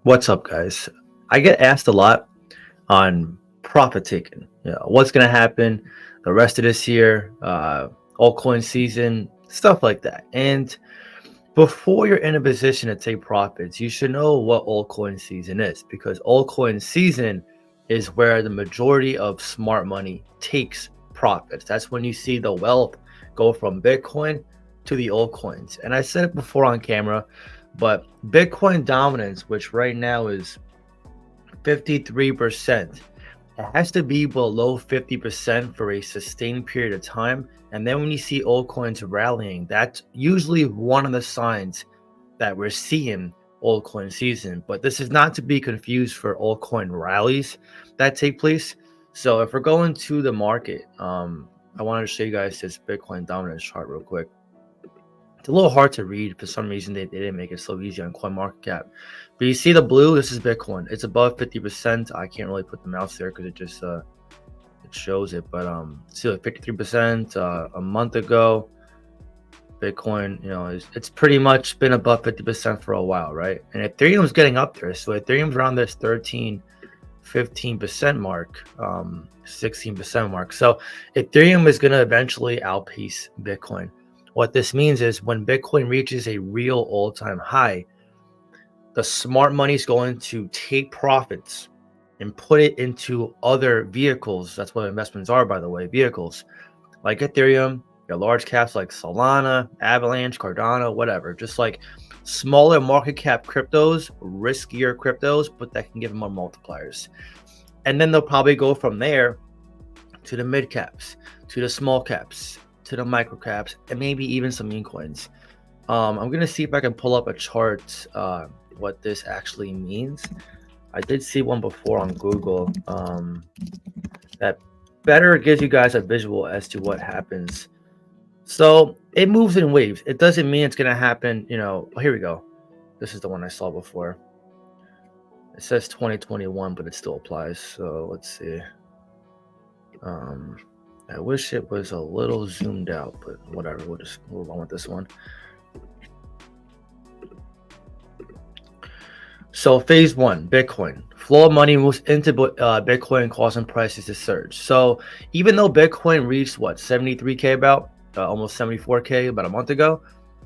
What's up, guys? I get asked a lot on profit taking. What's going to happen the rest of this year, altcoin season, stuff like that. And before you're in a position to take profits, you should know what altcoin season is because altcoin season is where the majority of smart money takes profits. That's when you see the wealth go from Bitcoin to the altcoins. And I said it before on camera, but Bitcoin dominance, which right now is 53%. It has to be below 50% for a sustained period of time. And then when you see altcoins rallying, that's usually one of the signs that we're seeing altcoin season. But this is not to be confused for altcoin rallies that take place. So if we're going to the market, I wanted to show you guys this Bitcoin dominance chart real quick. It's a little hard to read. For some reason, they didn't make it so easy on CoinMarketCap. But you see the blue, this is Bitcoin. It's above 50%. I can't really put the mouse there because it just it shows it. But see, like 53% a month ago. Bitcoin, it's pretty much been above 50% for a while, right? And Ethereum's getting up there. So Ethereum's around this 13, 15% mark, 16% mark. So Ethereum is going to eventually outpace Bitcoin. What this means is when Bitcoin reaches a real all-time high, the smart money is going to take profits and put it into other vehicles. That's what investments are, by the way, vehicles like Ethereum, your large caps like Solana, Avalanche, Cardano, whatever. Just like smaller market cap cryptos, riskier cryptos, but that can give them more multipliers. And then they'll probably go from there to the mid caps, to the small caps, to the micro caps, and maybe even some meme coins. I'm gonna see if I can pull up a chart what this actually means. I did see one before on Google that better gives you guys a visual as to what happens. So it moves in waves. It doesn't mean it's gonna happen, oh, here we go. This is the one I saw before. It says 2021, but it still applies. So let's see. I wish it was a little zoomed out, but whatever. We'll just move on with this one. So phase one, Bitcoin. Flow of money moves into Bitcoin, causing prices to surge. So even though Bitcoin reached 73K about, almost 74K about a month ago,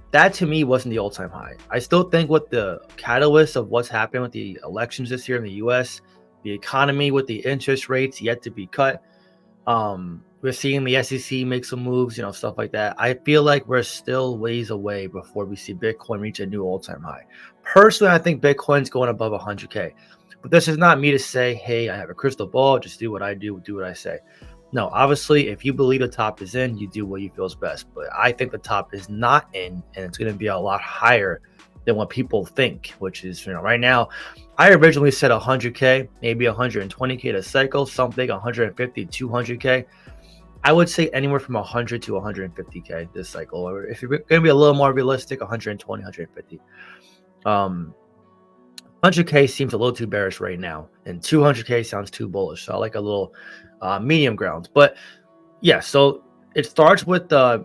that to me wasn't the all-time high. I still think with the catalyst of what's happening with the elections this year in the US, the economy with the interest rates yet to be cut, we're seeing the SEC make some moves, stuff like that. I feel like we're still ways away before we see Bitcoin reach a new all-time high. Personally, I think Bitcoin's going above 100K. But this is not me to say, hey, I have a crystal ball, just do what I do what I say. No, obviously, if you believe the top is in, you do what you feel is best. But I think the top is not in, and it's going to be a lot higher than what people think, which is, right now, I originally said 100K, maybe 120K to cycle, something 150, 200K. I would say anywhere from 100 to 150K this cycle, or if you're going to be a little more realistic, 120, 150. 100K seems a little too bearish right now, and 200K sounds too bullish. So I like a little medium ground. But yeah, so it starts with the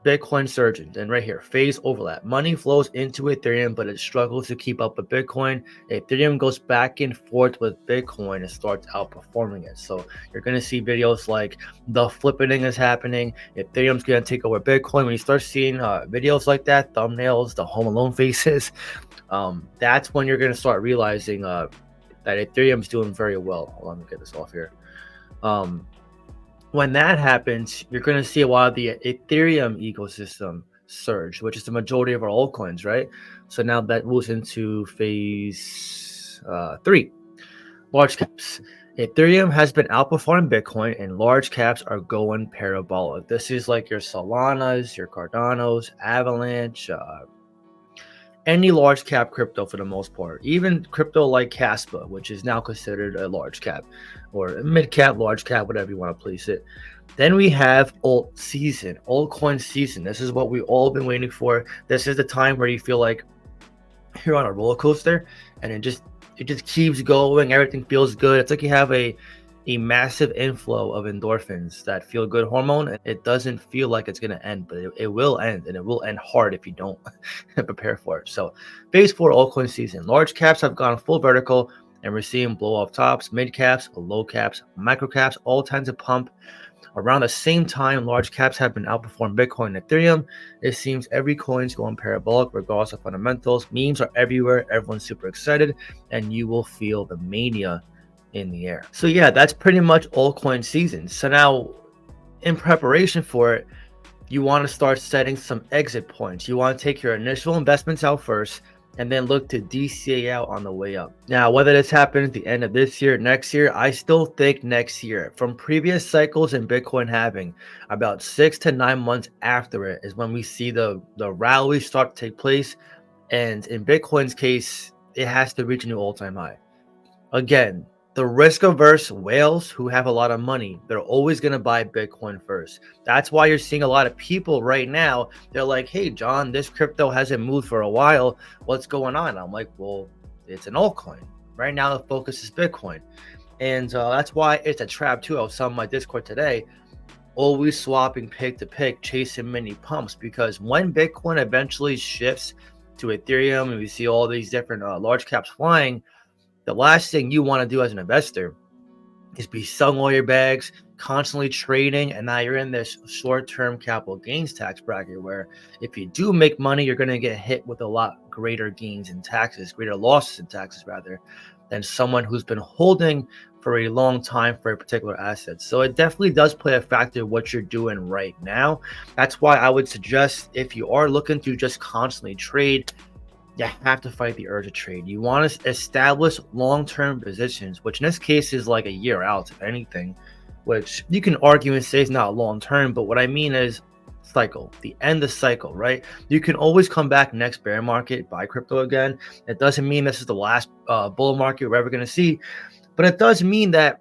Bitcoin surging, and right here, phase overlap. Money flows into Ethereum, but it struggles to keep up with Bitcoin. Ethereum goes back and forth with Bitcoin and starts outperforming it. So you're going to see videos like the flipping is happening. Ethereum's going to take over Bitcoin. When you start seeing videos like that, thumbnails, the Home Alone faces, that's when you're going to start realizing that Ethereum's doing very well. Hold on, let me get this off here. When that happens, you're going to see a lot of the Ethereum ecosystem surge, which is the majority of our altcoins, right? So now that moves into phase 3, large caps. Ethereum has been outperforming Bitcoin, and large caps are going parabolic. This is like your Solanas, your Cardanos, Avalanche, any large cap crypto for the most part, even crypto like Caspa, which is now considered a large cap or a mid cap, large cap, whatever you want to place it. Then we have alt season, altcoin season. This is what we've all been waiting for. This is the time where you feel like you're on a roller coaster and it just keeps going. Everything feels good. It's like you have a a massive inflow of endorphins, that feel good hormone, and it doesn't feel like it's going to end, but it will end, and it will end hard if you don't prepare for it. So phase four altcoin season, large caps have gone full vertical, and we're seeing blow off tops, mid caps, low caps, micro caps, all tend to pump. Around the same time, large caps have been outperforming Bitcoin and Ethereum. It seems every coin's going parabolic regardless of fundamentals. Memes are everywhere. Everyone's super excited, and you will feel the mania in the air. So yeah, that's pretty much altcoin season. So now, in preparation for it, you want to start setting some exit points. You want to take your initial investments out first, and then look to DCA out on the way up. Now, whether this happens at the end of this year, next year, I still think next year. From previous cycles in Bitcoin halving, about 6 to 9 months after it is when we see the rally start to take place. And in Bitcoin's case, it has to reach a new all-time high. Again, the risk averse whales who have a lot of money, they're always going to buy Bitcoin first. That's why you're seeing a lot of people right now. They're like, hey, John, this crypto hasn't moved for a while. What's going on? I'm like, well, it's an altcoin. Right now, the focus is Bitcoin. And that's why it's a trap too. I was telling my Discord today, always swapping pick to pick, chasing mini pumps, because when Bitcoin eventually shifts to Ethereum and we see all these different large caps flying, the last thing you want to do as an investor is be selling all your bags, constantly trading, and now you're in this short-term capital gains tax bracket where if you do make money, you're going to get hit with a lot greater gains in taxes, greater losses in taxes rather, than someone who's been holding for a long time for a particular asset. So it definitely does play a factor what you're doing right now. That's why I would suggest, if you are looking to just constantly trade, you have to fight the urge to trade. You want to establish long-term positions, which in this case is like a year out, if anything, which you can argue and say is not long-term, but what I mean is cycle, the end of cycle, right? You can always come back next bear market, buy crypto again. It doesn't mean this is the last bull market we're ever going to see, but it does mean that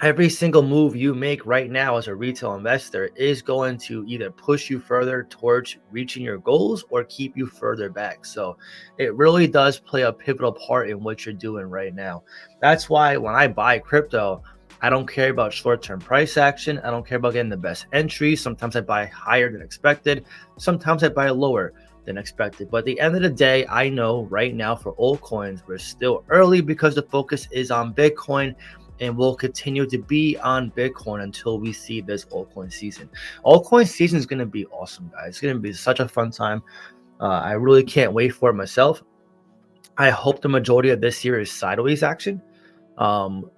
every single move you make right now as a retail investor is going to either push you further towards reaching your goals or keep you further back. So it really does play a pivotal part in what you're doing right now. That's why when I buy crypto, I don't care about short-term price action. I don't care about getting the best entry. Sometimes I buy higher than expected. Sometimes I buy lower than expected. But at the end of the day, I know right now for altcoins, we're still early because the focus is on Bitcoin, and will continue to be on Bitcoin until we see this altcoin season. Altcoin season is going to be awesome, guys. It's going to be such a fun time. I really can't wait for it myself. I hope the majority of this year is sideways action.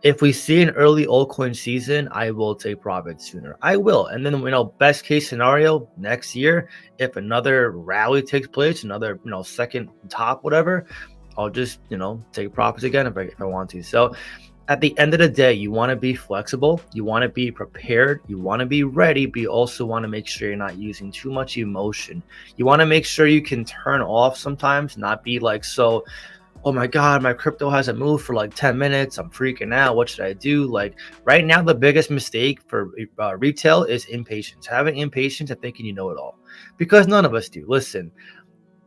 If we see an early altcoin season, I will take profit sooner. I will. And then, best case scenario next year, if another rally takes place, another, second top, whatever, I'll just, take profits again if I want to. So at the end of the day, you want to be flexible, you want to be prepared, you want to be ready, but you also want to make sure you're not using too much emotion. You want to make sure you can turn off sometimes, not be like, so, oh my God, my crypto hasn't moved for like 10 minutes. I'm freaking out. What should I do? Like right now, the biggest mistake for retail is impatience. Having impatience and thinking you know it all, because none of us do. Listen,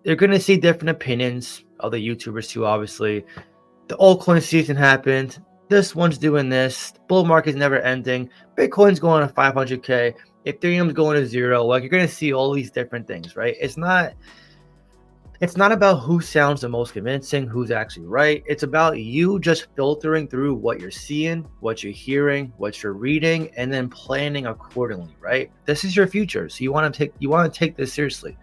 you're going to see different opinions. Other YouTubers too, obviously. The altcoin season happened. This one's doing this. The bull market's never ending. Bitcoin's going to 500K. Ethereum's going to zero. Like you're going to see all these different things, right? It's not about who sounds the most convincing, who's actually right. It's about you just filtering through what you're seeing, what you're hearing, what you're reading, and then planning accordingly, right? This is your future. So you want to take this seriously.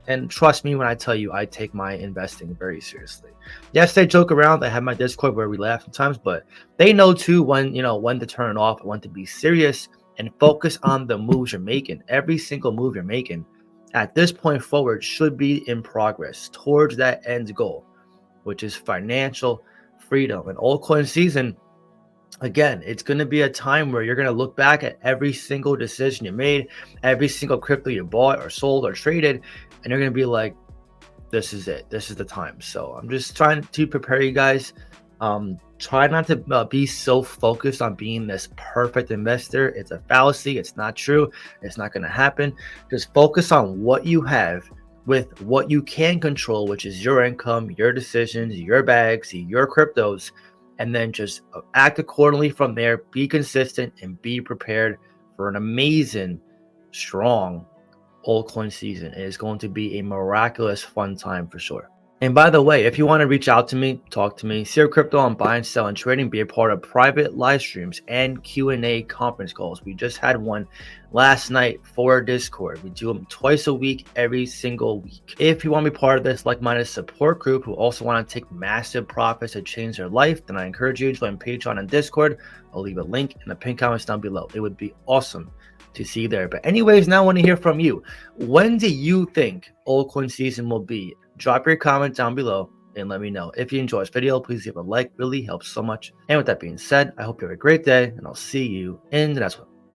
And trust me when I tell you, I take my investing very seriously. Yes, they joke around. I have my Discord where we laugh sometimes, but they know too when to turn it off, when to be serious and focus on the moves you're making. Every single move you're making at this point forward should be in progress towards that end goal, which is financial freedom. And altcoin season, again, it's going to be a time where you're going to look back at every single decision you made, every single crypto you bought or sold or traded, and you're going to be like, this is it. This is the time. So I'm just trying to prepare you guys. Try not to be so focused on being this perfect investor. It's a fallacy. It's not true. It's not going to happen. Just focus on what you have with what you can control, which is your income, your decisions, your bags, your cryptos, and then just act accordingly from there. Be consistent and be prepared for an amazing, strong altcoin season. It is going to be a miraculous fun time for sure. And by the way, if you want to reach out to me, talk to me, see your crypto on buy and sell and trading, be a part of private live streams and Q&A conference calls. We just had one last night for Discord. We do them twice a week, every single week. If you want to be part of this like-minded support group who also want to take massive profits to change their life, then I encourage you to join Patreon and Discord. I'll leave a link in the pinned comments down below. It would be awesome to see you there. But anyways, now I want to hear from you. When do you think altcoin season will be? Drop your comment down below and let me know. If you enjoyed this video, please give a like. Really helps so much. And with that being said, I hope you have a great day, and I'll see you in the next one.